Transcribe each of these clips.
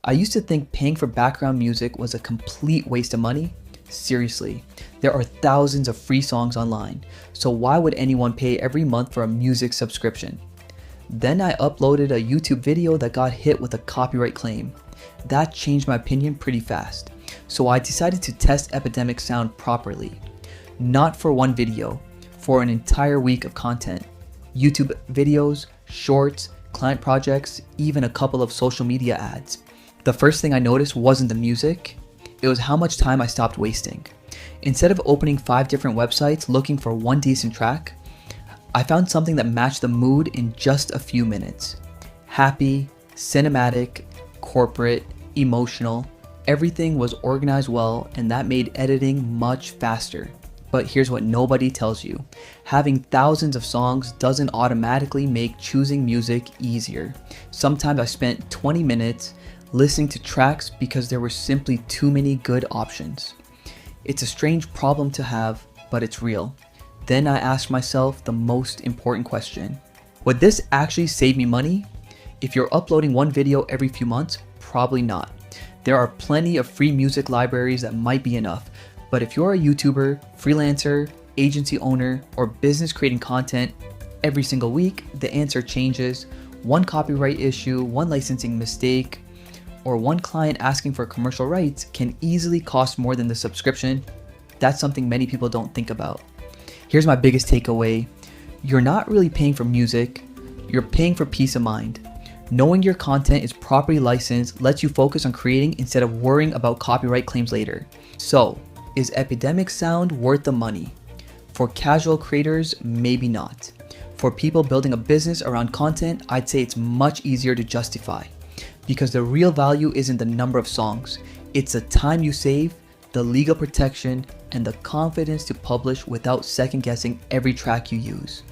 I used to think paying for background music was a complete waste of money. Seriously, there are thousands of free songs online, so why would anyone pay every month for a music subscription? Then I uploaded a YouTube video that got hit with a copyright claim. That changed my opinion pretty fast, so I decided to test Epidemic sound properly. Not for one video, for an entire week of content. YouTube videos, shorts, client projects, even a couple of social media ads. The first thing I noticed wasn't the music, it was how much time I stopped wasting. Instead of opening 5 different websites looking for one decent track, I found something that matched the mood in just a few minutes. Happy, cinematic, corporate, emotional, everything was organized well, and that made editing much faster. But here's what nobody tells you. Having thousands of songs doesn't automatically make choosing music easier. Sometimes I spent 20 minutes listening to tracks because there were simply too many good options. It's a strange problem to have, but it's real. Then I asked myself the most important question. Would this actually save me money? If you're uploading one video every few months, probably not. There are plenty of free music libraries that might be enough, but if you're a YouTuber, freelancer, agency owner, or business creating content every single week, the answer changes. One copyright issue, one licensing mistake, or one client asking for commercial rights can easily cost more than the subscription. That's something many people don't think about. Here's my biggest takeaway. You're not really paying for music, you're paying for peace of mind. Knowing your content is properly licensed lets you focus on creating instead of worrying about copyright claims later. So, is Epidemic sound worth the money? For casual creators, maybe not. For people building a business around content, I'd say it's much easier to justify. Because the real value isn't the number of songs, it's the time you save, the legal protection, and the confidence to publish without second guessing every track you use.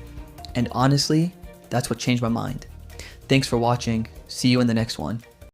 And honestly, that's what changed my mind. Thanks for watching. See you in the next one.